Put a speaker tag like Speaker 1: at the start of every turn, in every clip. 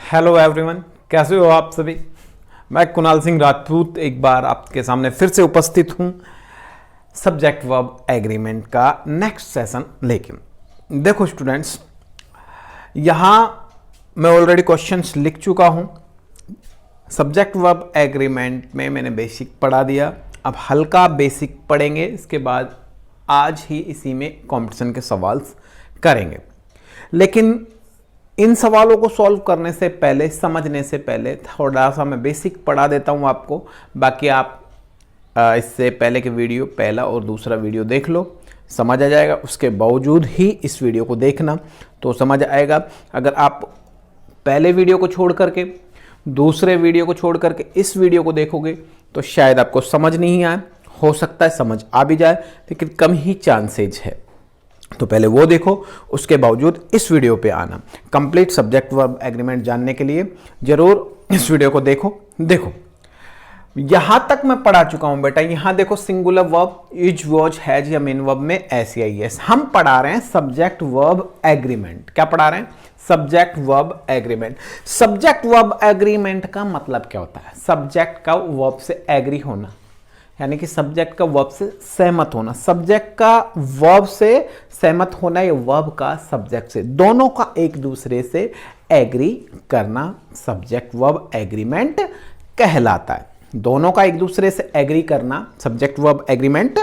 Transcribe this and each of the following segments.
Speaker 1: Hello everyone, कैसे हो आप सभी। मैं कुणाल सिंह राजपूत एक बार आपके सामने फिर से उपस्थित हूं सब्जेक्ट वर्ब एग्रीमेंट का नेक्स्ट सेशन लेके। देखो स्टूडेंट्स, यहां मैं ऑलरेडी क्वेश्चंस लिख चुका हूं। सब्जेक्ट वर्ब एग्रीमेंट में मैंने बेसिक पढ़ा दिया, अब हल्का बेसिक पढ़ेंगे, इसके बाद आज ही इसी में कंपटीशन के सवाल करेंगे। लेकिन इन सवालों को सॉल्व करने से पहले, समझने से पहले थोड़ा सा मैं बेसिक पढ़ा देता हूं आपको। बाकी आप इससे पहले के वीडियो, पहला और दूसरा वीडियो देख लो, समझ आ जाएगा। उसके बावजूद ही इस वीडियो को देखना तो समझ आएगा। अगर आप पहले वीडियो को छोड़ करके, दूसरे वीडियो को छोड़ करके इस वीडियो को देखोगे तो शायद आपको समझ नहीं आए। हो सकता है समझ आ भी जाए, लेकिन कम ही चांसेज है। तो पहले वो देखो, उसके बावजूद इस वीडियो पे आना। कंप्लीट सब्जेक्ट वर्ब एग्रीमेंट जानने के लिए जरूर इस वीडियो को देखो। यहां तक मैं पढ़ा चुका हूं बेटा। यहां देखो, singular verb is, was, has या मेन वर्ब में एस। हम पढ़ा रहे हैं सब्जेक्ट वर्ब एग्रीमेंट। क्या पढ़ा रहे हैं? Subject verb agreement. Subject verb agreement का मतलब क्या होता है? सब्जेक्ट का वर्ब से एग्री होना, यानी कि सब्जेक्ट का वर्ब से सहमत होना। सब्जेक्ट का वर्ब से सहमत होना या वर्ब का सब्जेक्ट से, दोनों का एक दूसरे से एग्री करना सब्जेक्ट वर्ब एग्रीमेंट कहलाता है। दोनों का एक दूसरे से एग्री करना सब्जेक्ट वर्ब एग्रीमेंट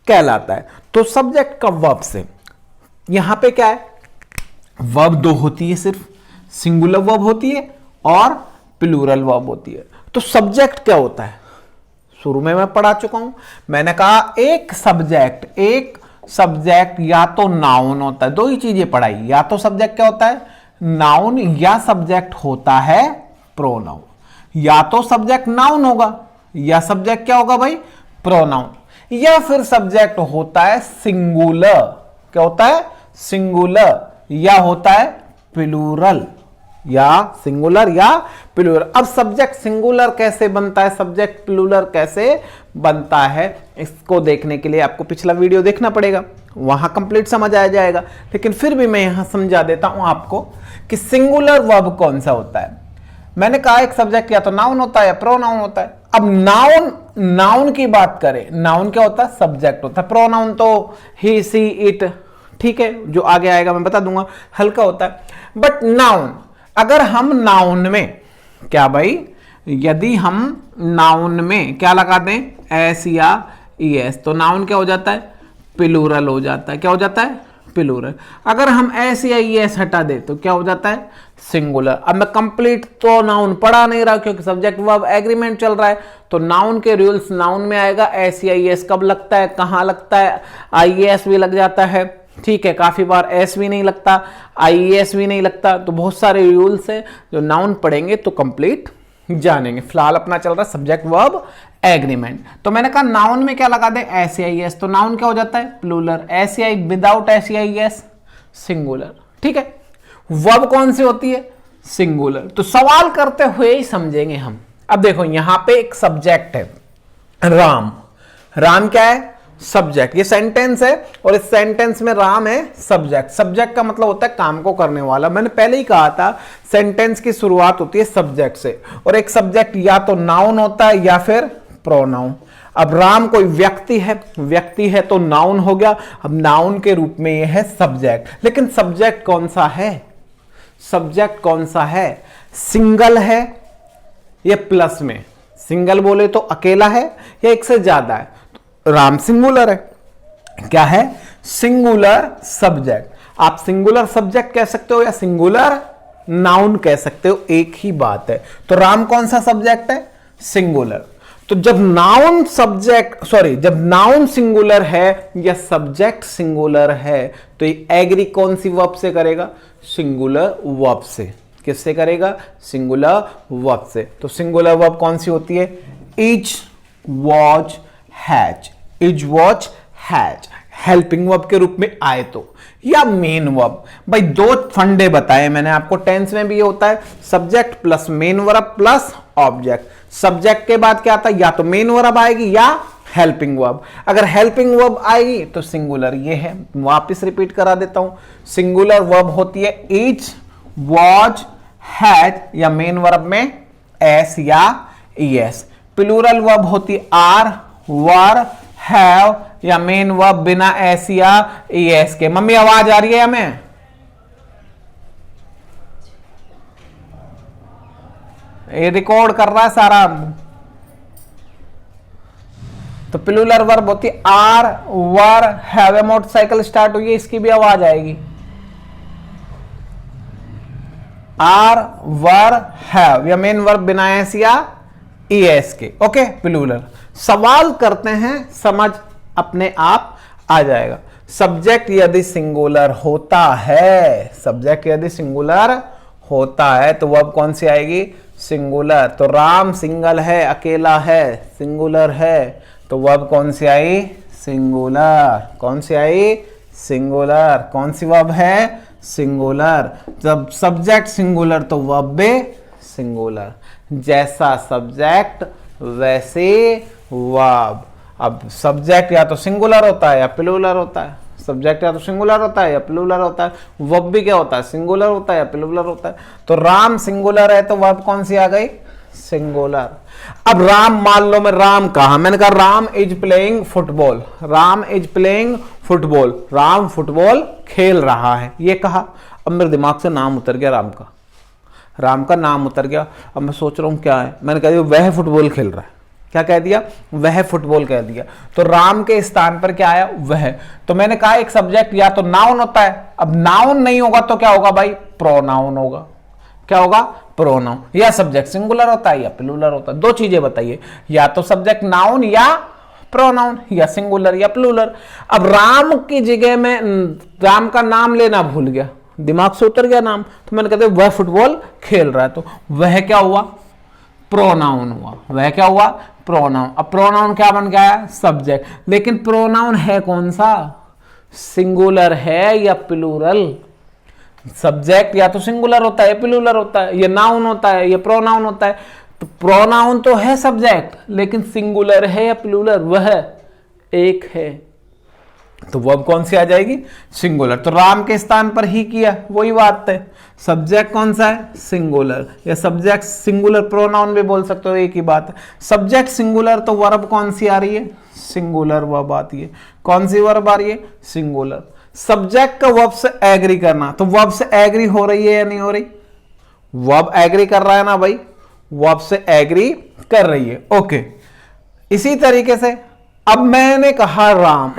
Speaker 1: कहलाता है। तो सब्जेक्ट का वर्ब से, यहां पे क्या है? वर्ब दो होती है, सिर्फ सिंगुलर वर्ब होती है और प्लूरल वर्ब होती है। तो सब्जेक्ट क्या होता है? शुरू में मैं पढ़ा चुका हूं। मैंने कहा एक सब्जेक्ट या तो नाउन होता है। दो ही चीजें पढ़ाई, या तो सब्जेक्ट क्या होता है? नाउन, या सब्जेक्ट होता है प्रोनाउन। या तो सब्जेक्ट नाउन होगा, या सब्जेक्ट क्या होगा भाई? प्रोनाउन। या फिर सब्जेक्ट होता है सिंगुलर। क्या होता है? सिंगुलर, या होता है प्लूरल, या सिंगुलर या प्लूरल। अब सब्जेक्ट सिंगुलर कैसे बनता है, सब्जेक्ट प्लूरल कैसे बनता है, इसको देखने के लिए आपको पिछला वीडियो देखना पड़ेगा, वहां कंप्लीट समझ आ जाएगा। लेकिन फिर भी मैं यहां समझा देता हूं आपको कि सिंगुलर वर्ब कौन सा होता है। मैंने कहा एक सब्जेक्ट या तो नाउन होता है या प्रोनाउन होता है। अब नाउन की बात करें, नाउन क्या होता है? सब्जेक्ट होता है। प्रोनाउन तो ही, सी, इट, ठीक है, जो आगे आएगा मैं बता दूंगा, हल्का होता है। बट नाउन, अगर हम नाउन में क्या भाई, यदि हम नाउन में क्या लगा दें, एस या ईएस, तो नाउन क्या हो जाता है? प्लूरल हो जाता है। क्या हो जाता है? प्लूरल। अगर हम एस या ईएस हटा दे तो क्या हो जाता है? सिंगुलर। अब मैं कंप्लीट तो नाउन पढ़ा नहीं रहा क्योंकि सब्जेक्ट वर्ब एग्रीमेंट चल रहा है। तो नाउन के रूल्स, नाउन में आएगा एस या ईएस कब लगता है, कहां लगता है, आईएएस भी लग जाता है, ठीक है, काफी बार एस भी नहीं लगता, आईएएस भी नहीं लगता। तो बहुत सारे रूल्स हैं जो नाउन पढ़ेंगे तो कंप्लीट जानेंगे। फिलहाल अपना चल रहा है सब्जेक्ट वर्ब एग्रीमेंट। तो मैंने कहा नाउन में क्या लगा दे, एस या ईएस, तो नाउन क्या हो जाता है? प्लूरल। एस या विदाउट एस या ईएस सिंगुलर, ठीक है। वर्ब कौन सी होती है? सिंगुलर। तो सवाल करते हुए ही समझेंगे हम। अब देखो यहां पे एक सब्जेक्ट है, राम। राम क्या है? सब्जेक्ट। ये सेंटेंस है और इस सेंटेंस में राम है सब्जेक्ट। सब्जेक्ट का मतलब होता है काम को करने वाला। मैंने पहले ही कहा था सेंटेंस की शुरुआत होती है सब्जेक्ट से, और एक सब्जेक्ट या तो नाउन होता है या फिर प्रोनाउन। अब राम कोई व्यक्ति है तो नाउन हो गया। अब नाउन के रूप में यह है सब्जेक्ट। लेकिन सब्जेक्ट कौन सा है? सब्जेक्ट कौन सा है? सिंगल है या प्लस में? सिंगल बोले तो अकेला है या एक से ज्यादा है? राम सिंगुलर है। क्या है? Singular subject. आप सिंगुलर सब्जेक्ट कह सकते हो या सिंगुलर नाउन कह सकते हो, एक ही बात है। तो राम कौन सा सब्जेक्ट है? सिंगुलर। तो जब नाउन सिंगुलर है या सब्जेक्ट सिंगुलर है तो ये एग्री कौन सी वर्ब से करेगा? सिंगुलर वर्ब से। किससे करेगा? सिंगुलर वर्ब से। तो सिंगुलर वर्ब कौन सी होती है? Is, was, has. Is, was, has helping verb के रूप में आए तो, या मेन वर्ब। भाई दो फंडे बताए मैंने आपको। टेंस में भी ये होता है subject plus main verb plus object. Subject के बाद क्या आता है? या तो मेन वर्ब आएगी या हेल्पिंग वर्ब। अगर हेल्पिंग वर्ब आएगी तो सिंगुलर। ये है, वापस रिपीट करा देता हूं, सिंगुलर वर्ब होती है इज, वॉज, हैज या मेन वर्ब में एस या ईएस। प्लूरल वर्ब होती आर, वर, हैव या मेन वर्ब बिना एस या ईएस के। मम्मी आवाज आ रही है हमें? ये रिकॉर्ड कर रहा है सारा। तो प्लूरल वर्ब होती are, were, have. Motorcycle start हुई है, इसकी भी आवाज आएगी। आर, वर, हैव या मेन वर्ब बिना एस या ईएस के। Okay, plural. सवाल करते हैं, समझ अपने आप आ जाएगा। सब्जेक्ट यदि सिंगुलर होता है, सब्जेक्ट यदि सिंगुलर होता है तो वर्ब कौन सी आएगी? सिंगुलर। तो राम सिंगल है, अकेला है, सिंगुलर है, तो वर्ब कौन सी आई? सिंगुलर। कौन सी आई? सिंगुलर। कौन सी वर्ब है? सिंगुलर। जब सब्जेक्ट सिंगुलर तो वर्ब भी सिंगुलर। जैसा सब्जेक्ट वैसे वर्ब। अब सब्जेक्ट या तो सिंगुलर होता है या प्लूरल होता है। सब्जेक्ट या तो सिंगुलर होता है या प्लूरल होता है। वर्ब भी क्या होता है? सिंगुलर होता है या प्लूरल होता है। तो राम सिंगुलर है तो वर्ब कौन सी आ गई? सिंगुलर। अब राम, मान लो मैं राम कहा, मैंने कहा Ram is playing football. Ram is playing football, Ram football खेल रहा है, ये कहा। अब मेरे दिमाग से नाम उतर गया राम का, राम का नाम उतर गया। अब मैं सोच रहा हूं क्या है, मैंने कह दिया वह फुटबॉल खेल रहा है। क्या कह दिया? वह फुटबॉल कह दिया। तो राम के स्थान पर क्या आया? वह। तो मैंने कहा एक सब्जेक्ट या तो नाउन होता है। अब नाउन नहीं होगा तो क्या होगा भाई? प्रोनाउन होगा। क्या होगा? प्रोनाउन। या सब्जेक्ट सिंगुलर होता है या प्लूरल होता है। दो चीजें बताइए, या तो सब्जेक्ट नाउन या प्रोनाउन, या सिंगुलर या प्लूरल। अब राम की जगह में राम का नाम लेना भूल गया, दिमाग से उतर गया नाम, तो मैंने कहते वह फुटबॉल खेल रहा है, तो वह क्या हुआ? प्रोनाउन हुआ। वह क्या हुआ? प्रोनाउन। अब प्रोनाउन क्या बन गया? सब्जेक्ट। लेकिन प्रोनाउन है कौन सा? सिंगुलर है या प्लूरल? सब्जेक्ट या तो सिंगुलर होता है, प्लूरल होता है, ये नाउन होता है, ये प्रोनाउन होता है। तो प्रोनाउन तो है सब्जेक्ट, लेकिन सिंगुलर है या प्लूरल? वह एक है, तो वर्ब कौन सी आ जाएगी? सिंगुलर। तो राम के स्थान पर ही किया, वही बात है। सब्जेक्ट कौन सा है? सिंगुलर। या सब्जेक्ट सिंगुलर, प्रोनाउन भी बोल सकते हो, एक ही बात है। सब्जेक्ट सिंगुलर तो वर्ब कौन सी आ रही है? सिंगुलर वर्ब आती है। कौन सी वर्ब आ रही है? सिंगुलर। सब्जेक्ट का वर्ब से एग्री करना, तो वर्ब से एग्री हो रही है या नहीं हो रही? वर्ब एग्री कर रहा है ना भाई, वर्ब से एग्री कर रही है। ओके, इसी तरीके से अब मैंने कहा राम,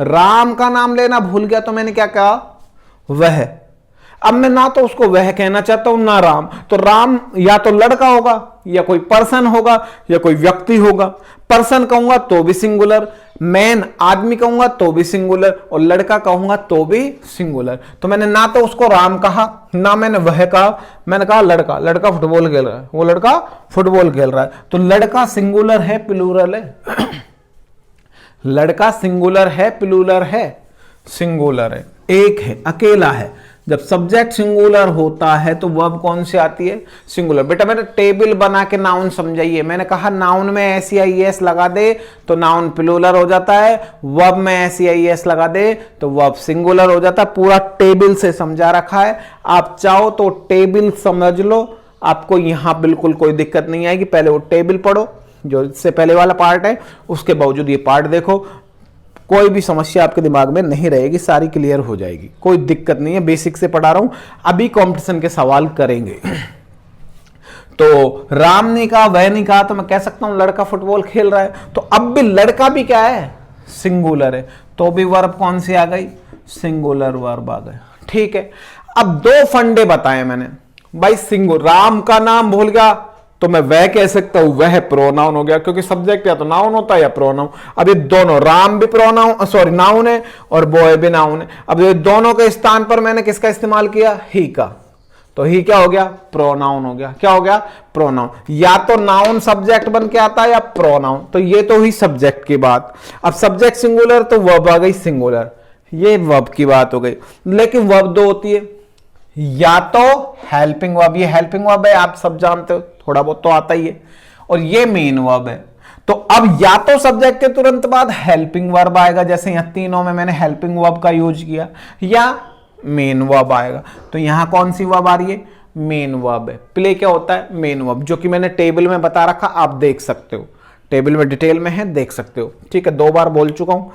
Speaker 1: राम का नाम लेना भूल गया, तो मैंने क्या कहा? वह। अब मैं ना तो उसको वह कहना चाहता हूं ना राम, तो राम या तो लड़का होगा या कोई पर्सन होगा या कोई व्यक्ति होगा। पर्सन कहूंगा तो भी सिंगुलर, मैन आदमी कहूंगा तो भी सिंगुलर, और लड़का कहूंगा तो भी सिंगुलर। तो मैंने ना तो उसको राम कहा ना मैंने वह कहा, मैंने कहा लड़का। लड़का फुटबॉल खेल रहा है, वो लड़का फुटबॉल खेल रहा है। तो लड़का सिंगुलर है प्लूरल है? लड़का सिंगुलर है प्लूरल है? सिंगुलर है, एक है, अकेला है। जब सब्जेक्ट सिंगुलर होता है तो वर्ब कौन सी आती है? सिंगुलर। बेटा मैंने टेबल बना के नाउन समझाइए, मैंने कहा नाउन में एस या ईएस लगा दे तो नाउन प्लूरल हो जाता है, वर्ब में एस या ईएस लगा दे तो वर्ब सिंगुलर हो जाता है। पूरा टेबल से समझा रखा है, आप चाहो तो टेबल समझ लो, आपको यहां बिल्कुल कोई दिक्कत नहीं आएगी। पहले वो टेबल पढ़ो जो इससे पहले वाला पार्ट है, उसके बावजूद ये पार्ट देखो, कोई भी समस्या आपके दिमाग में नहीं रहेगी, सारी क्लियर हो जाएगी, कोई दिक्कत नहीं है। बेसिक से पढ़ा रहा हूं, अभी कंपटीशन के सवाल करेंगे। तो राम ने कहा, वह नहीं कहा, तो मैं कह सकता हूं लड़का फुटबॉल खेल रहा है। तो अब भी लड़का भी क्या है? सिंगुलर है, तो भी वर्ब कौन सी आ गई? सिंगुलर वर्ब आ गई। ठीक है, अब दो फंडे बताए मैंने भाई। राम का नाम भूल गया तो मैं वह कह सकता हूं, वह प्रोनाउन हो गया, क्योंकि सब्जेक्ट या तो नाउन होता है या प्रोनाउन। अब ये दोनों, राम भी प्रोनाउन, सॉरी नाउन है, और बॉय भी नाउन है। अब ये दोनों के स्थान पर मैंने किसका इस्तेमाल किया? ही का। तो ही क्या हो गया? प्रोनाउन हो गया। क्या हो गया? प्रोनाउन। या तो नाउन सब्जेक्ट बन के आता है या प्रोनाउन। तो ये तो हुई सब्जेक्ट की बात। अब सब्जेक्ट सिंगुलर तो वर्ब आ गई सिंगुलर, ये वर्ब की बात हो गई। लेकिन वर्ब दो होती है, या तो हेल्पिंग वर्ब, ये हेल्पिंग वर्ब है, आप सब जानते हो, थोड़ा बहुत तो आता ही है, और ये मेन वर्ब है। तो अब या तो सब्जेक्ट के तुरंत बाद हेल्पिंग वर्ब आएगा, जैसे यहां तीनों में मैंने हेल्पिंग वर्ब का यूज किया, या मेन वर्ब आएगा। तो यहां कौन सी वर्ब आ रही है? मेन वर्ब है। प्ले क्या होता है? मेन वर्ब, जो कि मैंने टेबल में बता रखा, आप देख सकते हो, टेबल में डिटेल में है, देख सकते हो। ठीक है, 2 बार बोल चुका हूं।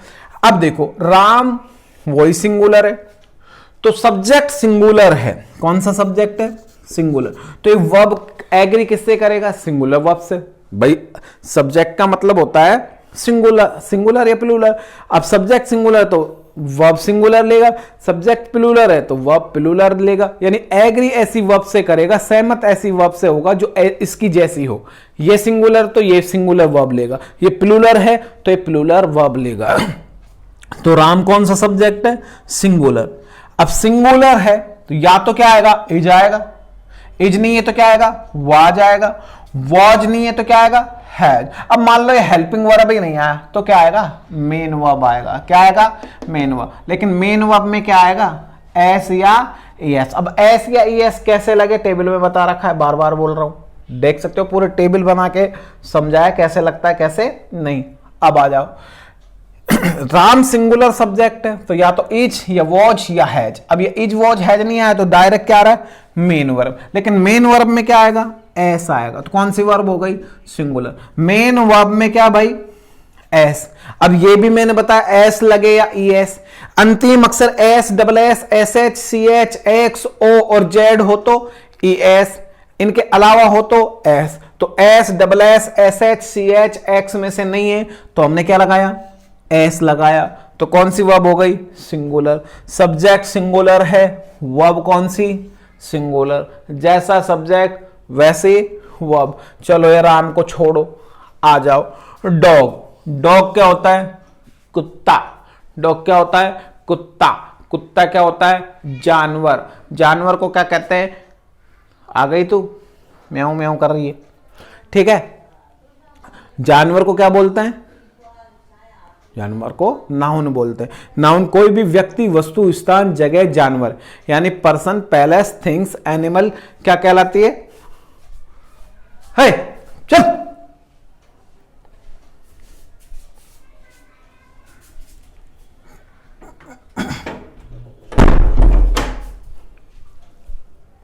Speaker 1: अब देखो, राम वही सिंगुलर है, तो सब्जेक्ट सिंगुलर है। कौन सा सब्जेक्ट है? सिंगुलर। तो ये वर्ब एग्री किससे करेगा? सिंगुलर वर्ब से। भाई सब्जेक्ट का मतलब होता है सिंगुलर, सिंगुलर या प्लूरल। अब सब्जेक्ट सिंगुलर तो वर्ब सिंगुलर लेगा, सब्जेक्ट प्लूरल है तो वर्ब प्लूरल लेगा। यानी एग्री ऐसी वर्ब से करेगा, सहमत ऐसी वर्ब से होगा जो इसकी जैसी हो। ये सिंगुलर तो ये सिंगुलर वर्ब लेगा, ये प्लूरल है तो ये प्लूरल वर्ब लेगा। तो राम कौन सा सब्जेक्ट है? सिंगुलर। अब सिंगुलर है तो या तो क्या आएगा? इज आएगा, इज नहीं है तो क्या आएगा? वाज आएगा, वाज नहीं है तो क्या आएगा? हैज। अब मान लो ये हेल्पिंग वर्ब ही नहीं आया तो क्या आएगा? मेन वर्ब आएगा। क्या आएगा? Main verb. लेकिन मेन वर्ब में क्या आएगा? एस या एस। अब एस या एस कैसे लगे? टेबल में बता रखा है, बार बार बोल रहा हूं, देख सकते हो, पूरे टेबल बना के समझाया कैसे लगता है कैसे नहीं। अब आ जाओ, राम सिंगुलर सब्जेक्ट है तो या तो इज या वॉज या हैज। अब ये इज वॉज हैज नहीं आया तो डायरेक्ट क्या आ रहा है? Main verb. लेकिन मेन वर्ब में क्या आएगा? एस आएगा। तो कौन सी वर्ब हो गई? सिंगुलर। मेन वर्ब में क्या भाई? एस। अब ये भी मैंने बताया एस लगे या ई एस। अंतिम अक्षर S, double S, S H, C H, X, O और जेड हो तो ई एस, इनके अलावा हो तो एस। तो S, double S, S H, C H, X में से नहीं है तो हमने क्या लगाया? एस लगाया। तो कौन सी वर्ब हो गई? सिंगुलर। सब्जेक्ट सिंगुलर है, वर्ब कौन सी? सिंगुलर। जैसा सब्जेक्ट वैसे वर्ब। चलो यार राम को छोड़ो, आ जाओ डॉग। डॉग क्या होता है? कुत्ता। डॉग क्या होता है? कुत्ता। कुत्ता क्या होता है? जानवर। जानवर को क्या कहते हैं? आ गई तू, म्याऊं म्याऊं कर रही है, ठीक है। जानवर को क्या बोलते हैं? जानवर को नाउन बोलते हैं। नाउन कोई भी व्यक्ति, वस्तु, स्थान, जगह, जानवर, यानी पर्सन, पैलेस, थिंग्स, एनिमल क्या कहलाती है? चल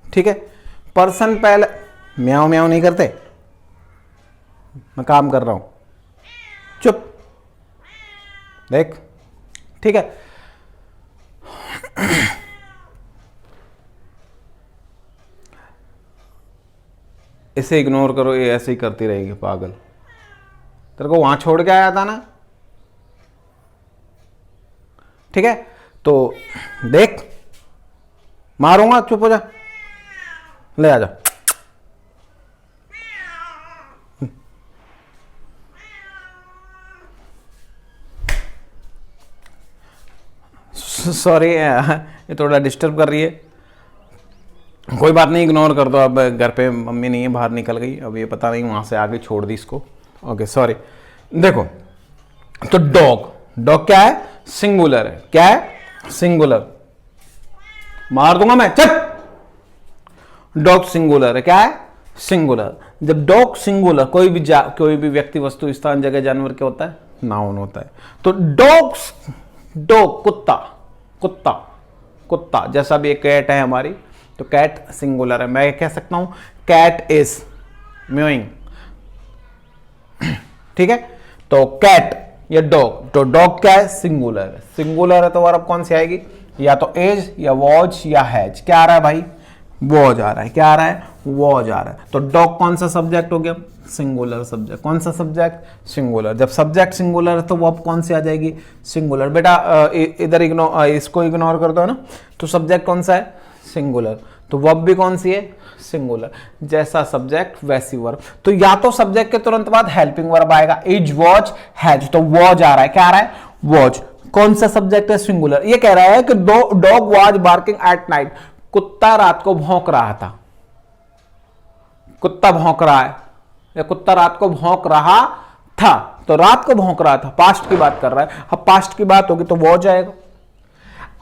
Speaker 1: ठीक है। पर्सन पहले म्याऊं म्याऊं नहीं करते, मैं काम कर रहा हूं, चुप देख, ठीक है। इसे इग्नोर करो, ये ऐसे ही करती रहेगी पागल। तेरे को वहां छोड़ के आया था ना, ठीक है। तो देख, मारूंगा, चुप हो जा, ले आ जा। सॉरी, ये थोड़ा डिस्टर्ब कर रही है, कोई बात नहीं, इग्नोर कर दो। अब घर पे मम्मी नहीं है, बाहर निकल गई, अब ये पता नहीं वहां से आगे छोड़ दी इसको। Okay sorry. देखो तो डॉग, डॉग क्या है? सिंगुलर है। क्या है? सिंगुलर। मार दूंगा मैं, चल। डॉग सिंगुलर है। क्या है? सिंगुलर। जब डॉग सिंगुलर, कोई भी व्यक्ति, वस्तु, स्थान, जगह, जानवर क्या होता है? नाउन होता है। तो डॉग्स, डॉग कुत्ता, कुत्ता, कुत्ता। जैसा भी एक कैट है हमारी, तो कैट सिंगुलर है। मैं कह सकता हूं कैट इज म्यूइंग, ठीक है। तो कैट या डॉग, तो डॉग क्या है? सिंगुलर है। सिंगुलर है तो वर्ब कौन सी आएगी? या तो इज या वॉज या हैज। क्या आ रहा है भाई? वॉज आ रहा है। क्या आ रहा है? वॉज आ रहा है। तो डॉग कौन सा सब्जेक्ट हो गया? Singular subject. कौन सा सब्जेक्ट? सिंगुलर। जब सब्जेक्ट सिंगुलर है तो वर्ब कौन सी आ जाएगी? सिंगुलर। बेटा इधर इग्नोर, इसको इग्नोर कर दो ना। तो सब्जेक्ट कौन सा है? सिंगुलर। तो वर्ब भी कौन सी है? सिंगुलर। जैसा सब्जेक्ट वैसी वर्ब। तो या तो सब्जेक्ट के तुरंत बाद हेल्पिंग वर्ब आएगा, इज, वॉज, हैज। तो वॉज आ रहा है। क्या आ रहा है? वॉज। कौन सा सब्जेक्ट है? सिंगुलर। ये कह रहा है कि dog was barking at night. कुत्ता रात को भौंक रहा था। कुत्ता भौंक रहा है, या कुत्ता रात को भौंक रहा था। तो रात को भौंक रहा था, पास्ट की बात कर रहा है। अब पास्ट की बात होगी तो वॉज आएगा।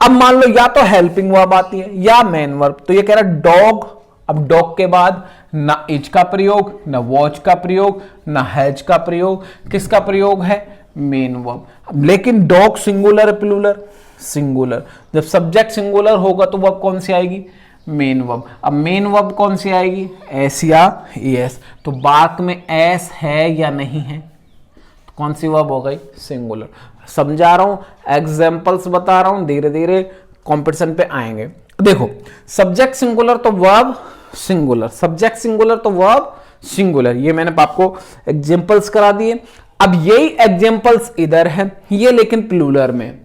Speaker 1: अब मान लो या तो हेल्पिंग वर्ब आती है या मेन वर्ब। तो ये कह रहा है डॉग। अब डॉग के बाद ना इज का प्रयोग, ना वॉच का प्रयोग, ना हैज का प्रयोग। किसका प्रयोग है? Main verb. लेकिन डॉग सिंगुलर प्लूरल? सिंगुलर। जब सब्जेक्ट सिंगुलर होगा तो वर्ब कौन सी आएगी? Main verb. अब मेन वर्ब कौन सी आएगी, एस या ईएस। तो बात में एस है या नहीं है, तो कौन सी वर्ब हो गई, सिंगुलर। समझा रहा हूं, एग्जांपल्स बता रहा हूं, धीरे धीरे कंपटीशन पे आएंगे। देखो सब्जेक्ट सिंगुलर तो वर्ब सिंगुलर, सब्जेक्ट सिंगुलर तो वर्ब सिंगुलर, ये मैंने आपको एग्जांपल्स करा दिए। अब यही एग्जांपल्स इधर है, ये लेकिन प्लूरल में,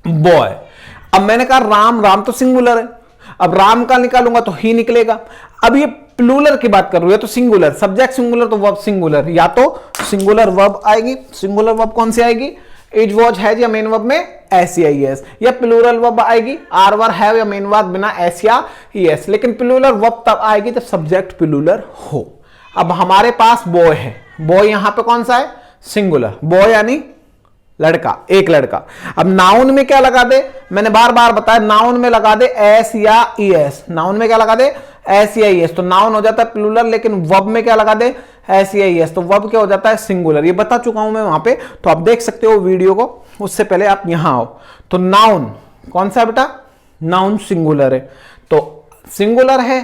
Speaker 1: बॉय। अब मैंने कहा राम, राम तो सिंगुलर है, अब राम का निकालूंगा तो ही निकलेगा। अब ये प्लूरल की बात कर रही है तो सिंगुलर, सब्जेक्ट सिंगुलर तो वर्ब सिंगुलर, या तो सिंगुलर वर्ब आएगी। सिंगुलर वर्ब कौन सी आएगी, इज वॉज हैज या मेन वर्ब में एस या ईएस, या प्लूरल वर्ब आएगी आर वर हैव या मेन वर्ब बिना एस या ईएस। लेकिन प्लूरल वर्ब तब आएगी जब सब्जेक्ट प्लूरल हो। अब हमारे पास बॉय है, बॉय यहां पे कौन सा है, सिंगुलर, बॉय यानी लड़का, एक लड़का। अब नाउन में क्या लगा दे, मैंने बार बार बताया नाउन में लगा दे एस या ईएस, नाउन में क्या लगा दे एस या ईएस, तो नाउन हो जाता है प्लूरल। लेकिन वर्ब में क्या लगा दे एस या ईएस, तो वर्ब क्या हो जाता है, सिंगुलर। ये बता चुका हूं मैं वहां पे, तो आप देख सकते हो वीडियो को, उससे पहले आप यहां आओ। तो नाउन कौन सा है बेटा, नाउन सिंगुलर है, तो सिंगुलर है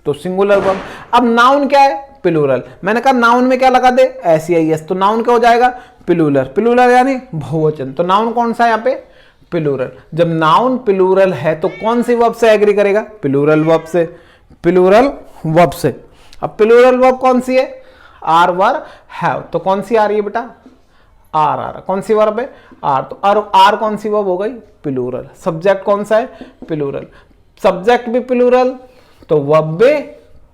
Speaker 1: तो सिंगुलर वर्ब। अब नाउन क्या है, प्लूरल। मैंने कहा नाउन में क्या लगा दे एस या ईएस, तो नाउन क्या हो जाएगा, प्लूरल। प्लूरल यानी बहुवचन, तो नाउन कौन सा है यहाँ पे, प्लूरल। जब नाउन प्लूरल है तो कौन सी वर्ब से एग्री करेगा, प्लूरल वर्ब से, प्लूरल वर्ब से। अब प्लूरल वर्ब कौन सी है, आर वर हैव, तो कौन सी आ रही है बेटा, आर आ रहा, कौन सी वर्ब है, आर। तो आर कौन सी वर्ब हो गई, प्लूरल। सब्जेक्ट कौन सा है, प्लूरल, सब्जेक्ट भी प्लूरल तो वर्ब भी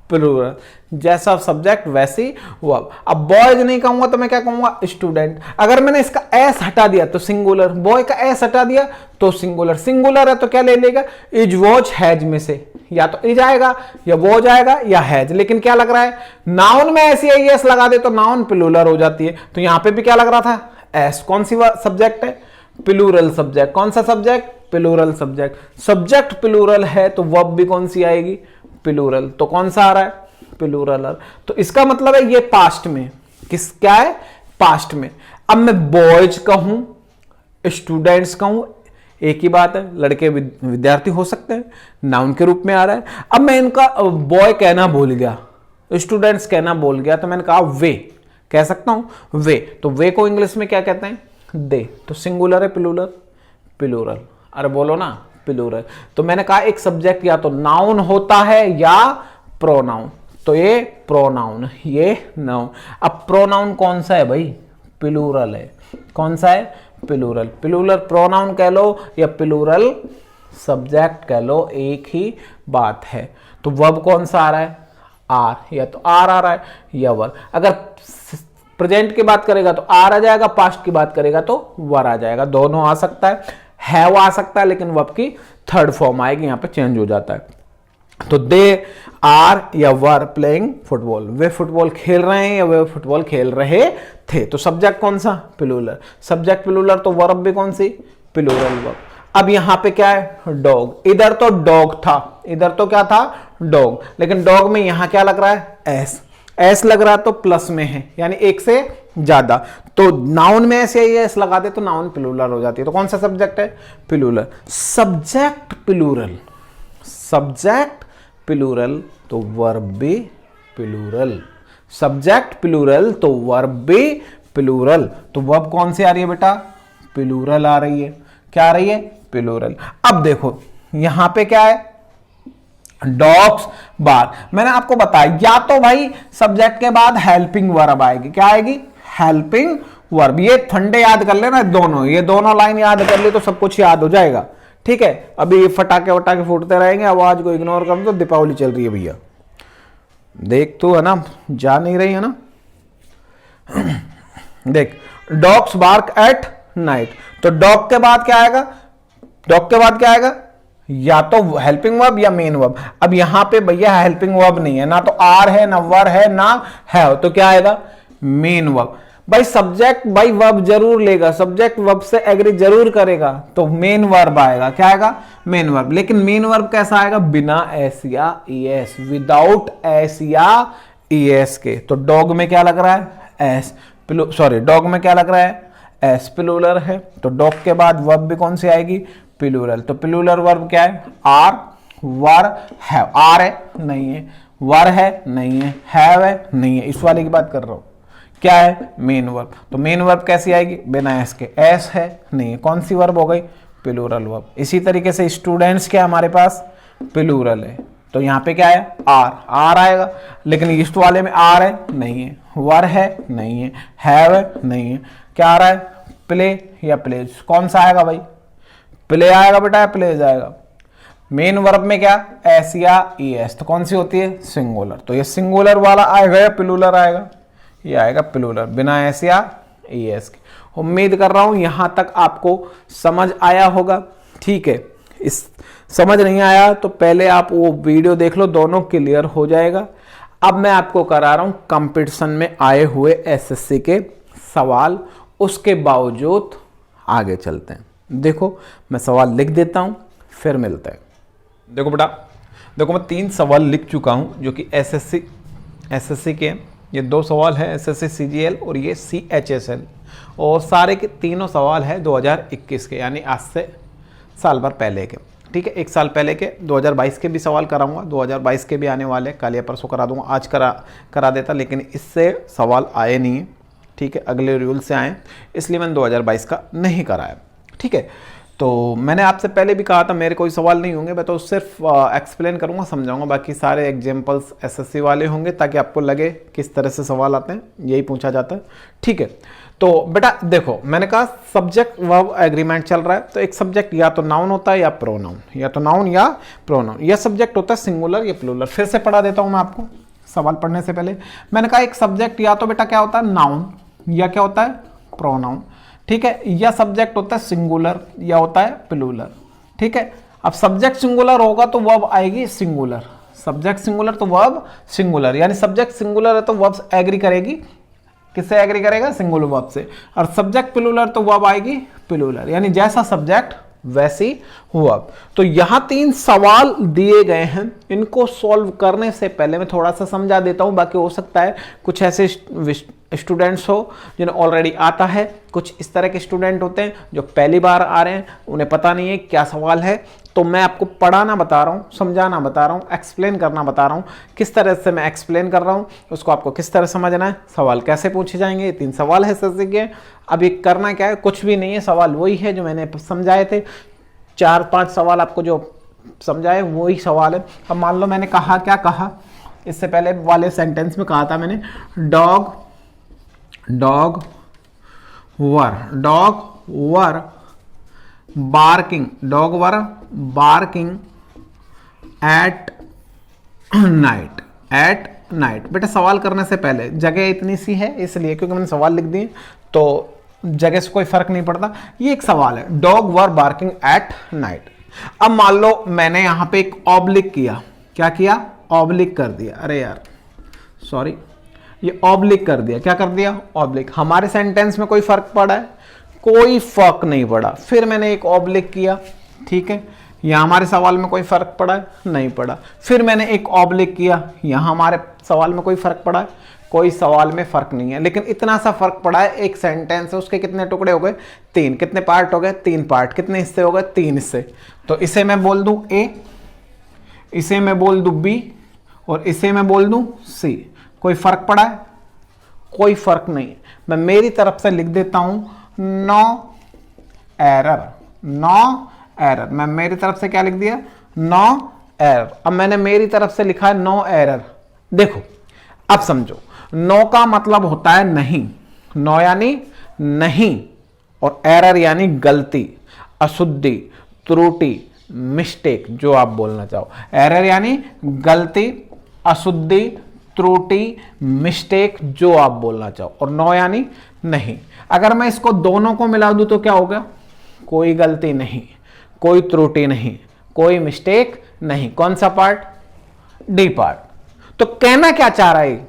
Speaker 1: प्लूरल, जैसा सब्जेक्ट वैसी वर्ब। अब बॉयज नहीं कहूंगा तो मैं क्या कहूंगा, स्टूडेंट। अगर मैंने इसका एस हटा दिया तो सिंगुलर, बॉय का एस हटा दिया तो सिंगुलर। सिंगुलर है तो क्या ले लेगा, इज वॉज हैज में से या तो इज आएगा या वॉज आएगा या हैज। लेकिन क्या लग रहा है, नाउन में ऐसी एस लगा दे तो नाउन प्लूरल हो जाती है। तो यहां पे भी क्या लग रहा था, एस। कौन सी सब्जेक्ट है, प्लूरल सब्जेक्ट। कौन सा subject, plural subject. Subject plural है तो वर्ब भी कौन सी आएगी, प्लूरल। तो कौन सा आ रहा है, प्लूरल। तो इसका मतलब है ये पास्ट में, किस क्या है, पास्ट में। अब मैं बॉयज कहूं, स्टूडेंट्स कहूं, एक ही बात है, लड़के विद्यार्थी हो सकते हैं, नाउन के रूप में आ रहा है। अब मैं इनका बॉय कहना भूल गया, स्टूडेंट्स कहना भूल गया, तो मैंने कहा वे कह सकता हूं, वे। तो वे को इंग्लिश में क्या कहते हैं, दे। तो सिंगुलर है प्लूरल, प्लूरल। अरे बोलो ना, प्लूरल। तो मैंने कहा एक सब्जेक्ट या तो नाउन होता है या प्रोनाउन, तो ये प्रोनाउन, ये नाउन। अब प्रोनाउन कौन सा है भाई, प्लूरल है। कौन सा है, प्लूरल। प्लूरल प्रोनाउन कह लो या प्लूरल सब्जेक्ट कह लो, एक ही बात है। तो वर्ब कौन सा आ रहा है, आर, या तो आर आ रहा है या वर। अगर प्रेजेंट की बात करेगा तो आर आ जाएगा, पास्ट की बात करेगा तो वर आ जाएगा। दोनों आ सकता है वो आ सकता है, लेकिन वर्ब की थर्ड फॉर्म आएगी, यहां पे चेंज हो जाता है। तो दे आर या were playing football, way football खेल रहे हैं या वे फुटबॉल खेल रहे थे। तो सब्जेक्ट कौन सा, प्लूरल। सब्जेक्ट प्लूरल तो वर्ब भी कौन सी, प्लूरल वर्ब। अब यहां पे क्या है, डॉग। इधर तो डॉग था, इधर तो क्या था, डॉग। लेकिन डॉग में यहां क्या लग रहा है, एस। एस लग रहा है तो प्लस में है, यानी एक से ज्यादा। तो नाउन में ऐसे ही एस लगा दे तो नाउन प्लूरल हो जाती है। तो कौन सा सब्जेक्ट है, plural. Subject plural, subject plural तो वर्ब भी प्लूरल। सब्जेक्ट प्लूरल तो वर्ब भी प्लूरल। तो वर्ब कौन सी आ रही है बेटा, प्लूरल आ रही है। क्या आ रही है, प्लूरल। अब देखो यहां पे क्या है, डॉग्स बार। मैंने आपको बताया या तो भाई सब्जेक्ट के बाद हेल्पिंग वर्ब आएगी, क्या आएगी, हेल्पिंग वर्ब। ये फंडे याद कर लेना, दोनों, ये दोनों लाइन याद कर ले तो सब कुछ याद हो जाएगा। ठीक है, अभी फटाके वटाके फूटते रहेंगे, आवाज को इग्नोर कर दो, दीपावली चल रही है भैया, देख तो है ना, जा नहीं रही है ना। देख, डॉग्स बार्क एट नाइट, तो डॉग के बाद क्या आएगा, डॉग के बाद क्या आएगा, या तो हेल्पिंग वर्ब या मेन वर्ब। अब यहां पे भैया हेल्पिंग वर्ब नहीं है, ना तो आर है ना वर है ना है, तो क्या आएगा, मेन वर्ब। भाई सब्जेक्ट भाई वर्ब जरूर लेगा, सब्जेक्ट वर्ब से एग्री जरूर करेगा, तो मेन वर्ब आएगा। क्या आएगा, मेन वर्ब। लेकिन मेन वर्ब कैसा आएगा, बिना एस या ईएस, विदाउट एस या ईएस के। तो डॉग में क्या लग रहा है, एस, सॉरी डॉग में क्या लग रहा है, एस, प्लूरल है। तो डॉग के बाद वर्ब भी कौन सी आएगी, प्लूरल। तो प्लूरल वर्ब क्या है, आर वर हैव, आर है नहीं है, वर है नहीं है, हैव है नहीं है, इस वाले की बात कर रहा हूं। क्या है? Main verb. तो मेन वर्ब कैसी आएगी? बिना एस के। एस है नहीं है, कौन सी वर्ब हो गई? Plural verb. इसी तरीके से स्टूडेंट्स क्या हमारे पास? प्लूरल है, तो यहाँ पे क्या है? आर, आर आएगा। लेकिन इस वाले में आर है नहीं है, वर है नहीं है, हैव है नहीं है, क्या आ रहा है? प्ले या प्लेज। कौन सा आएगा भाई? प्ले आएगा बेटा, या प्लेज आएगा? मेन वर्ब में क्या? एस या ई एस, तो कौन सी होती है? सिंगुलर। तो ये सिंगुलर वाला आएगा या प्लूरल आएगा? ये आएगा प्लूरल, बिना एस या ई एस के। उम्मीद कर रहा हूं यहां तक आपको समझ आया होगा। ठीक है, इस समझ नहीं आया तो पहले आप वो वीडियो देख लो, दोनों क्लियर हो जाएगा। अब मैं आपको करा रहा हूं कंपटीशन में आए हुए एसएससी के सवाल, उसके बावजूद आगे चलते हैं। देखो मैं सवाल लिख देता हूं, फिर मिलते हैं। देखो बेटा, देखो मैं 3 सवाल लिख चुका हूं जो कि एसएससी के। ये 2 सवाल है एसएससी सीजीएल और ये सीएचएसएल, और सारे के तीनों सवाल है 2021 के, यानी आज से साल भर पहले के। ठीक है, 1 साल पहले के 2022 के भी सवाल कराऊंगा, 2022 के भी आने वाले, कल या परसों करा दूंगा, आज करा देता, लेकिन इससे सवाल आए नहीं है। ठीक है, अगले रूल से आए, इसलिए मैंने 2022 का नहीं कराया। ठीक है, तो मैंने आपसे पहले भी कहा था मेरे कोई सवाल नहीं होंगे, मैं तो सिर्फ एक्सप्लेन करूंगा, समझाऊंगा, बाकी सारे एग्जाम्पल्स एसएससी वाले होंगे, ताकि आपको लगे किस तरह से सवाल आते हैं, यही पूछा जाता है। ठीक है, तो बेटा देखो मैंने कहा सब्जेक्ट वर्ब एग्रीमेंट चल रहा है, तो एक सब्जेक्ट या तो नाउन होता है या प्रोनाउन, या तो नाउन या प्रोनाउन। यह सब्जेक्ट होता है सिंगुलर या प्लूरल। फिर से पढ़ा देता हूं मैं आपको, सवाल पढ़ने से पहले मैंने कहा एक सब्जेक्ट या तो बेटा क्या होता है? नाउन, या क्या होता है? प्रोनाउन। ठीक है, या सब्जेक्ट होता है सिंगुलर या होता है प्लूरल। ठीक है, अब सब्जेक्ट सिंगुलर होगा तो वर्ब आएगी सिंगुलर, सब्जेक्ट सिंगुलर तो वर्ब सिंगुलर, यानी सब्जेक्ट सिंगुलर है तो वर्ब एग्री करेगी, किससे एग्री करेगा? सिंगुलर वर्ब से। और सब्जेक्ट प्लूरल तो वर्ब आएगी प्लूरल, यानी जैसा सब्जेक्ट वैसी वर्ब। तो यहां 3 सवाल दिए गए हैं, इनको सॉल्व करने से पहले मैं थोड़ा सा समझा देता हूं, बाकी हो सकता है कुछ ऐसे स्टूडेंट्स हो जिन्हें ऑलरेडी आता है, कुछ इस तरह के स्टूडेंट होते हैं जो पहली बार आ रहे हैं, उन्हें पता नहीं है क्या सवाल है। तो मैं आपको पढ़ाना बता रहा हूं, समझाना बता रहा हूं, एक्सप्लेन करना बता रहा हूं, किस तरह से मैं एक्सप्लेन कर रहा हूं उसको आपको किस तरह समझना है, सवाल कैसे पूछे जाएंगे। 3 सवाल है एसएससी के। अब ये करना क्या है? कुछ भी नहीं है, सवाल वही है जो मैंने समझाए थे, 4-5 सवाल आपको जो समझाए वही सवाल है। अब मान लो मैंने कहा, क्या कहा इससे पहले वाले सेंटेंस में? कहा था मैंने dog were barking, dog were barking at night. बेटा सवाल करने से पहले जगह इतनी सी है इसलिए, क्योंकि मैंने सवाल लिख दिए तो जगह से कोई फर्क नहीं पड़ता। ये एक सवाल है, dog were barking at night. अब मान लो मैंने यहां पे एक ऑब्लिक किया, क्या किया? ऑब्लिक कर दिया, अरे यार सॉरी, ये ऑब्लिक कर दिया, क्या कर दिया? ऑब्लिक। हमारे सेंटेंस में कोई फर्क पड़ा है? कोई फर्क नहीं पड़ा। फिर मैंने एक ऑब्लिक किया, ठीक है, यहां हमारे सवाल में कोई फर्क पड़ा है? नहीं पड़ा। फिर मैंने एक ऑब्लिक किया, यहां हमारे सवाल में कोई फर्क पड़ा है? कोई सवाल में फर्क नहीं है, लेकिन इतना सा फर्क पड़ा है, एक सेंटेंस है उसके कितने टुकड़े हो गए? 3। कितने पार्ट हो गए? 3 पार्ट। कितने हिस्से हो गए? 3 हिस्से। तो इसे मैं बोल दूं A, इसे मैं बोल दूं B और इसे मैं बोल दूं C। कोई फर्क पड़ा है? कोई फर्क नहीं। मैं मेरी तरफ से लिख देता हूं नो एरर, नो एरर। मैं मेरी तरफ से क्या लिख दिया? No error. अब मैंने मेरी तरफ से लिखा है नो एरर। देखो अब समझो, नो का मतलब होता है नहीं, नो यानी नहीं, और एरर यानी गलती, अशुद्धि, त्रुटि, मिस्टेक, जो आप बोलना चाहो। एरर यानी गलती, अशुद्धि, त्रुटि, मिस्टेक, जो आप बोलना चाहो, और नो यानी नहीं। अगर मैं इसको दोनों को मिला दूं तो क्या होगा? कोई गलती नहीं, कोई त्रुटि नहीं, कोई मिस्टेक नहीं। कौन सा पार्ट? D part. तो कहना क्या चाह रहा है?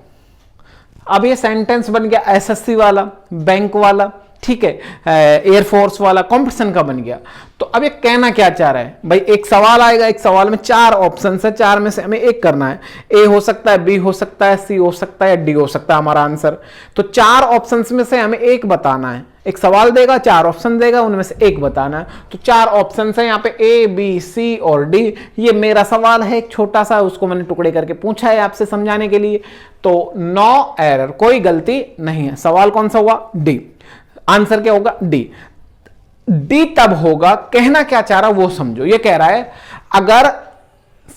Speaker 1: अब ये सेंटेंस बन गया एसएससी वाला, बैंक वाला, ठीक है, एयरफोर्स वाला कंपटीशन का बन गया। तो अब ये कहना क्या चाह रहा है भाई, एक सवाल आएगा, एक सवाल में 4 ऑप्शन है, 4 में से हमें एक करना है। ए हो सकता है, बी हो सकता है, सी हो सकता है, डी हो सकता है हमारा आंसर। तो 4 ऑप्शन में से हमें एक बताना है। एक सवाल देगा, 4 ऑप्शन देगा, उनमें से एक बताना है। तो 4 ऑप्शन है यहाँ पे, ए, बी, सी और डी। ये मेरा सवाल है एक छोटा सा, उसको मैंने टुकड़े करके पूछा है आपसे समझाने के लिए। तो नो एरर, कोई गलती नहीं है। सवाल कौन सा हुआ? डी। आंसर क्या होगा? डी। डी तब होगा, कहना क्या चाह रहा वो समझो। ये कह रहा है अगर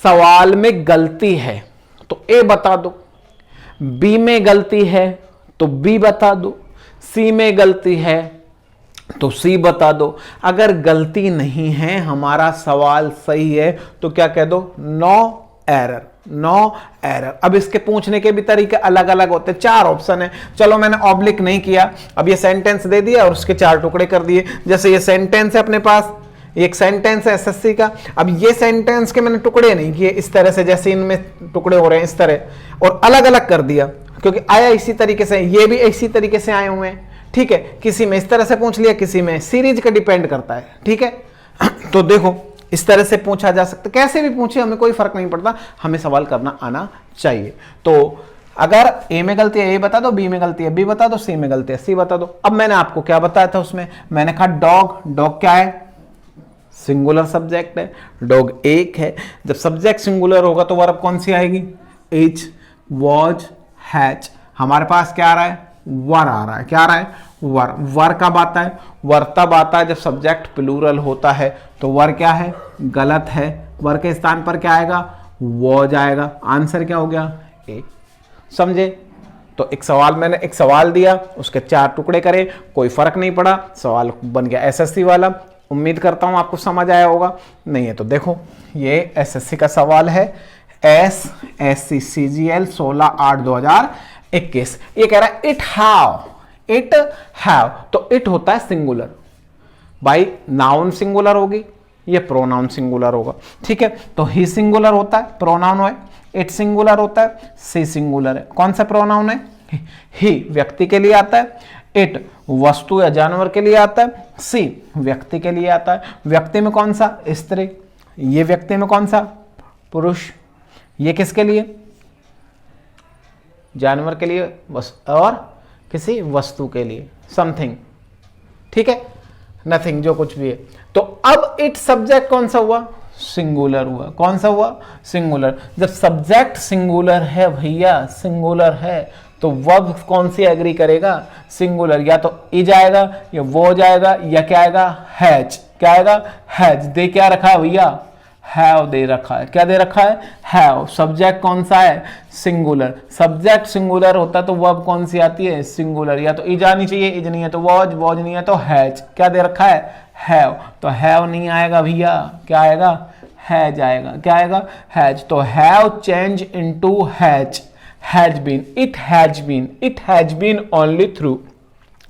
Speaker 1: सवाल में गलती है तो ए बता दो, बी में गलती है तो बी बता दो, सी में गलती है तो सी बता दो। अगर गलती नहीं है, हमारा सवाल सही है, तो क्या कह दो? No error, no error. अब इसके पूछने के भी तरीके अलग अलग होते हैं। 4 ऑप्शन है। चलो मैंने ऑब्लिक नहीं किया, अब ये सेंटेंस दे दिया और उसके 4 टुकड़े कर दिए। जैसे ये सेंटेंस है अपने पास, एक सेंटेंस है एसएससी का। अब ये सेंटेंस के मैंने टुकड़े नहीं किए इस तरह से, जैसे इनमें टुकड़े हो रहे हैं इस तरह, और अलग अलग कर दिया क्योंकि आया इसी तरीके से, ये भी इसी तरीके से आए हुए हैं। ठीक है, किसी में इस तरह से पूछ लिया, किसी में सीरीज का डिपेंड करता है। ठीक है, तो देखो इस तरह से पूछा जा सकता, कैसे भी पूछे हमें कोई फर्क नहीं पड़ता, हमें सवाल करना आना चाहिए। तो अगर ए में गलती है ए बता दो, बी में गलती है बी बता दो, सी में गलती है सी बता दो। अब मैंने आपको क्या बताया था उसमें, मैंने कहा डॉग। डॉग क्या है? सिंगुलर सब्जेक्ट है, डॉग एक है। जब सब्जेक्ट सिंगुलर होगा तो वर्ब कौन सी आएगी? Is, was, has. हमारे पास क्या आ रहा है? वर आ रहा है। क्या आ रहा है? वर। वर कब आता है? वर तब आता है जब सब्जेक्ट प्लूरल होता है। तो वर क्या है? गलत है। वर के स्थान पर क्या आएगा? वॉज आएगा। आंसर क्या हो गया? ए। समझे? तो एक सवाल, मैंने एक सवाल दिया, उसके 4 टुकड़े करे, कोई फर्क नहीं पड़ा, सवाल बन गया एसएससी वाला। उम्मीद करता हूं आपको समझ आया होगा। नहीं है तो देखो, ये एसएससी का सवाल है, SSC CGL 16/8/2021। ये कह रहा है इट हैव। तो इट होता है सिंगुलर भाई, नाउन सिंगुलर होगी, ये प्रोनाउन सिंगुलर होगा। ठीक है, तो ही सिंगुलर होता है, प्रोनाउन है। इट सिंगुलर होता है, सी सिंगुलर है। कौन सा प्रोनाउन है? ही व्यक्ति के लिए आता है, इट वस्तु या जानवर के लिए आता है, सी व्यक्ति के लिए आता है। व्यक्ति में कौन सा? स्त्री। ये व्यक्ति में कौन सा? पुरुष। ये किसके लिए? जानवर के लिए और किसी वस्तु के लिए, समथिंग। ठीक है, नथिंग, जो कुछ भी है। तो अब इट सब्जेक्ट कौन सा हुआ? सिंगुलर हुआ। कौन सा हुआ? सिंगुलर। जब सब्जेक्ट सिंगुलर है भैया, सिंगुलर है, तो वर्ब कौन सी एग्री करेगा? सिंगुलर। या तो इज आएगा, या वो जाएगा, या क्या आएगा? हैज। क्या आएगा? हैज। दे क्या रखा है भैया? हैव दे रखा है। क्या दे रखा है? हैव। सब्जेक्ट कौन सा है? सिंगुलर। सब्जेक्ट सिंगुलर होता है तो वर्ब कौन सी आती है? सिंगुलर। या तो इज आनी चाहिए, इज नहीं है तो वॉज, वॉज नहीं है तो हैज। क्या दे रखा है? हैव। तो हैव नहीं आएगा भैया, क्या आएगा? हैज आएगा। क्या आएगा? हैज। तो have change into has, has been, it has been, it has been only through.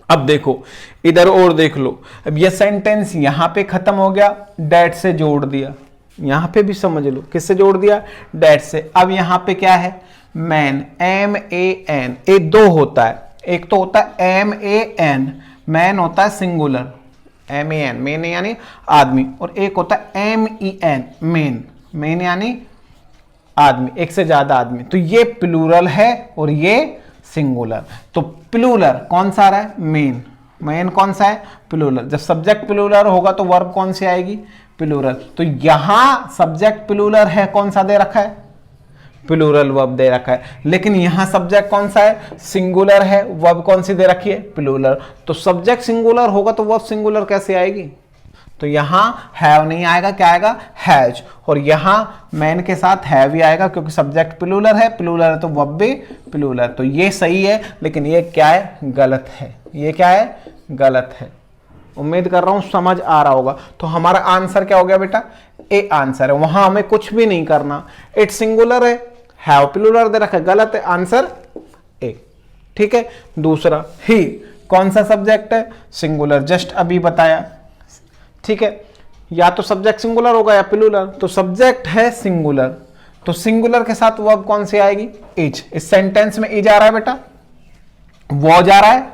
Speaker 1: अब देखो इधर और देख लो, अब ये सेंटेंस यहां पे खत्म हो गया, डैट से जोड़ दिया। यहां पे भी समझ लो, किससे जोड़ दिया? डैट से। अब यहां पे क्या है? Man, MAN। ए 2 होता है, एक तो होता है MAN, मैन होता है सिंगुलर, MAN, मेन यानी आदमी, और एक होता है MEN, मेन, मेन यानी आदमी, एक से ज्यादा आदमी। तो ये प्लूरल है और ये सिंगुलर। तो प्लूरल कौन सा आ रहा है? मेन। मेन कौन सा है? प्लूरल। जब सब्जेक्ट प्लूरल होगा तो वर्ब कौन सी आएगी? प्लूरल। तो यहां सब्जेक्ट प्लूरल है, कौन सा दे रखा है? प्लूरल वर्ब दे रखा है। लेकिन यहां सब्जेक्ट कौन सा है? सिंगुलर है, वर्ब कौन सी दे रखी है? प्लूरल। तो सब्जेक्ट सिंगुलर होगा तो वर्ब सिंगुलर कैसे आएगी? तो यहां हैव नहीं आएगा, क्या आएगा? हैज। और यहां मैन के साथ हैव ही आएगा क्योंकि सब्जेक्ट प्लूरल है, प्लूरल है तो वर्ब भी प्लूरल। तो ये सही है, लेकिन ये क्या है? गलत है। ये क्या है? गलत है। उम्मीद कर रहा हूं समझ आ रहा होगा। तो हमारा आंसर क्या हो गया बेटा? ए आंसर है। वहां हमें कुछ भी नहीं करना। इट सिंगुलर है, हैव प्लूरल दे रखा है, गलत है, आंसर ए। ठीक है। दूसरा, ही कौन सा सब्जेक्ट है? सिंगुलर, जस्ट अभी बताया। ठीक है, या तो सब्जेक्ट सिंगुलर होगा या प्लूरल। तो सब्जेक्ट है सिंगुलर, तो सिंगुलर के साथ वर्ब कौन सी आएगी? इज। इस सेंटेंस में इज आ रहा है बेटा, वॉज आ रहा है,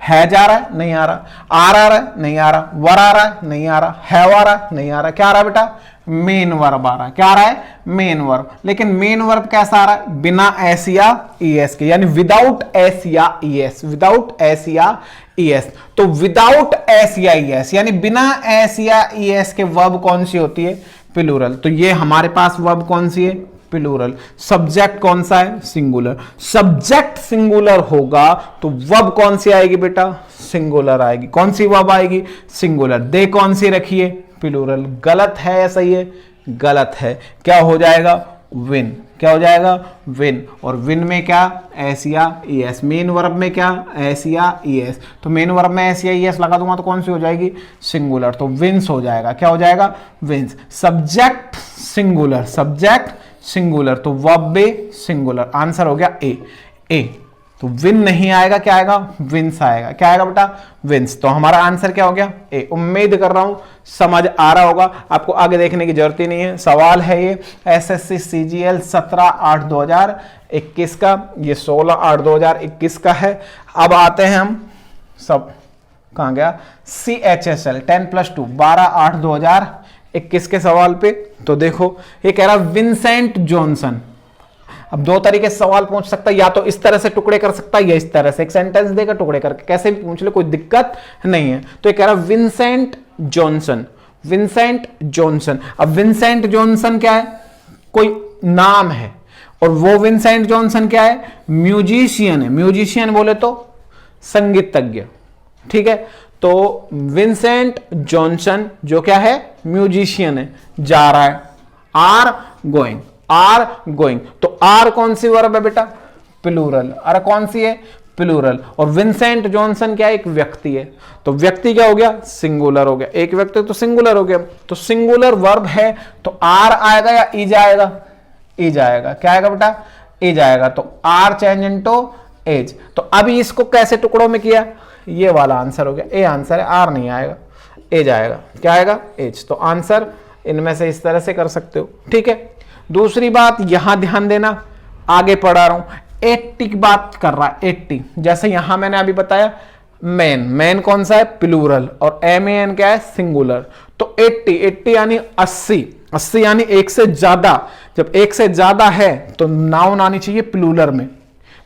Speaker 1: है जा रहा है, नहीं आ रहा, आ रहा है, नहीं आ रहा, वर आ रहा है, नहीं आ रहा, हैव आ रहा है, नहीं आ रहा, क्या आ रहा है बेटा, मेन वर्ब आ रहा है, क्या आ रहा है, मेन वर्ब। लेकिन मेन वर्ब कैसा आ रहा है, बिना एस या ईएस के, यानी विदाउट एस या ईएस, विदाउट एस या ईएस। तो विदाउट एस या ईएस यानी बिना एस या ईएस के वर्ब कौन सी होती है, प्लूरल। तो ये हमारे पास वर्ब कौन सी है, प्लूरल। सब्जेक्ट कौन सा है, सिंगुलर। सब्जेक्ट सिंगुलर होगा तो वर्ब कौन सी आएगी बेटा, सिंगुलर आएगी। कौन सी वर्ब आएगी, सिंगुलर। दे कौन सी रखिए, प्लूरल। गलत है या सही है, गलत है। क्या हो जाएगा, विन। क्या हो जाएगा, विन। और विन में क्या, एस या ईएस। मेन वर्ब में क्या, एस या ईएस। तो मेन वर्ब में एस या ईएस लगा दूंगा तो कौन सी हो जाएगी, सिंगुलर। तो विंस हो जाएगा। क्या हो जाएगा, wins. Subject singular, subject singular तो वर्ब भी सिंगुलर। आंसर हो गया ए। ए तो विन नहीं आएगा, क्या आएगा, विंस आएगा। क्या आएगा बेटा, विंस। तो हमारा आंसर क्या हो गया, ए। उम्मीद कर रहा हूं समझ आ रहा होगा, आपको आगे देखने की जरूरत ही नहीं है। सवाल है ये एसएससी सीजीएल 17/8/2021 का, ये 16/8/2021 का है। अब आते हैं हम सब, कहां गया, CHSL 10+2 12/8/2021 के सवाल पे। तो देखो ये कह रहा विंसेंट जॉनसन। अब दो तरीके से सवाल पूछ सकता है, या तो इस तरह से टुकड़े कर सकता है या इस तरह से। एक सेंटेंस देकर टुकड़े करके कैसे भी पूछ ले, कोई दिक्कत नहीं है। तो ये कह रहा विंसेंट जॉनसन, विंसेंट जॉनसन। अब विंसेंट जॉनसन क्या है, कोई नाम है, और वो विंसेंट जॉनसन क्या है, म्यूजिशियन है। म्यूजिशियन बोले तो संगीतज्ञ, ठीक है। तो विंसेंट जॉनसन जो क्या है, म्यूजिशियन है, जा रहा है, आर गोइंग, आर गोइंग। तो आर कौन सी वर्ब है बेटा, प्लूरल। आर कौन सी है, प्लूरल। और विंसेंट जॉनसन क्या है, एक व्यक्ति है। तो व्यक्ति क्या हो गया, सिंगुलर हो गया। एक व्यक्ति तो सिंगुलर हो गया। तो सिंगुलर वर्ब है तो आर आएगा या ई जाएगा, ई जाएगा। क्या आएगा बेटा, ई जाएगा। तो आर चेंज इनटू एज। तो अभी इसको कैसे टुकड़ों में किया, ये वाला आंसर हो गया। ए आंसर है, आर नहीं आएगा, ए जाएगा। क्या आएगा, एज। तो आंसर इनमें से इस तरह से कर सकते हो, ठीक है। दूसरी बात यहां ध्यान देना, आगे पढ़ा रहा हूं, 80 की बात कर रहा है, 80। जैसे यहां मैंने अभी बताया मैन, मैन कौन सा है, प्लूरल, और MAN क्या है, सिंगुलर। तो 80 यानी 80, 80 यानी एक से ज्यादा। जब एक से ज्यादा है तो नाउन आनी चाहिए प्लूरल में।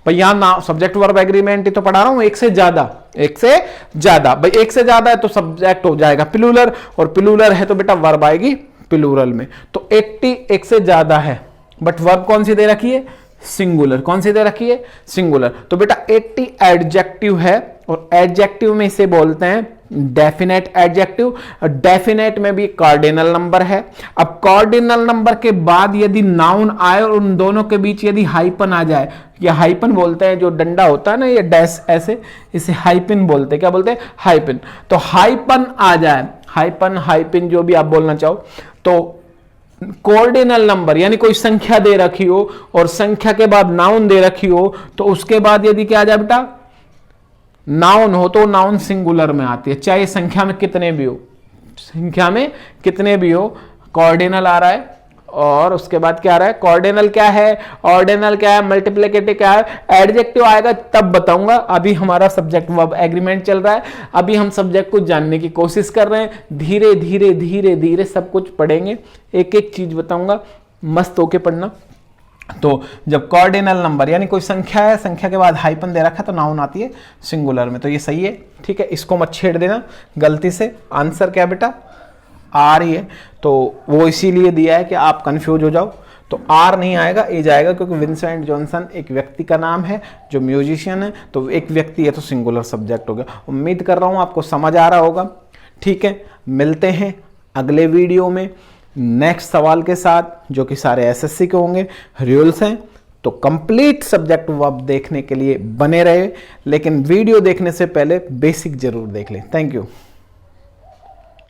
Speaker 1: भाई यहां सब्जेक्ट वर्ब एग्रीमेंट ही तो पढ़ा रहा हूं, एक से ज्यादा, एक से ज्यादा। भाई एक से ज्यादा है तो सब्जेक्ट हो जाएगा प्लूरल, और प्लूरल है तो बेटा वर्ब आएगी प्लूरल में। तो 80 एक से ज्यादा है, बट वर्ब कौन सी दे रखी है, सिंगुलर। कौन सी दे रखी है, सिंगुलर। तो बेटा 80 एडजेक्टिव है, और एडजेक्टिव में इसे बोलते हैं डेफिनेट एडजेक्टिव। डेफिनेट में भी कार्डिनल नंबर है। अब कार्डिनल नंबर के बाद यदि नाउन आए और उन दोनों के बीच यदि हाइपन आ जाए, या हाइपन बोलते हैं, जो डंडा होता है ना, ये डैश ऐसे, इसे हाइपन बोलते हैं। क्या बोलते हैं, हाइपन। तो हाइपन आ जाए, हाइपन हाइपन जो भी आप बोलना चाहो, तो कोऑर्डिनल नंबर यानी कोई संख्या दे रखी हो और संख्या के बाद नाउन दे रखी हो, तो उसके बाद यदि क्या आ जाए बेटा, नाउन हो तो नाउन सिंगुलर में आती है, चाहे संख्या में कितने भी हो, संख्या में कितने भी हो। कोऑर्डिनल आ रहा है, और उसके बाद क्या आ रहा है, कोऑर्डिनल क्या है, ऑर्डिनल क्या है, मल्टीप्लिकेटिव क्या है। एडजेक्टिव आएगा तब बताऊंगा, अभी हमारा सब्जेक्ट वर्ब एग्रीमेंट चल रहा है। अभी हम सब्जेक्ट को जानने की कोशिश कर रहे हैं, धीरे धीरे धीरे धीरे सब कुछ पढ़ेंगे, एक एक चीज बताऊंगा, मस्त होके पढ़ना। तो जब कॉर्डिनल नंबर यानी कोई संख्या है, संख्या के बाद हाइपन दे रखा है, तो नाउन आती है सिंगुलर में। तो ये सही है, ठीक है, इसको मत छेड़ देना गलती से। आंसर क्या बेटा, आर ही है। तो वो इसीलिए दिया है कि आप कंफ्यूज हो जाओ। तो आर नहीं आएगा, ए जाएगा, क्योंकि विंसेंट जॉनसन एक व्यक्ति का नाम है जो म्यूजिशियन है। तो एक व्यक्ति है तो सिंगुलर सब्जेक्ट हो गया। उम्मीद कर रहा हूं आपको समझ आ रहा होगा, ठीक है। मिलते हैं अगले वीडियो में नेक्स्ट सवाल के साथ, जो कि सारे एसएससी के होंगे, रूल्स हैं। तो कंप्लीट सब्जेक्ट वर्ब देखने के लिए बने रहे, लेकिन वीडियो देखने से पहले बेसिक जरूर देख लें। Thank you.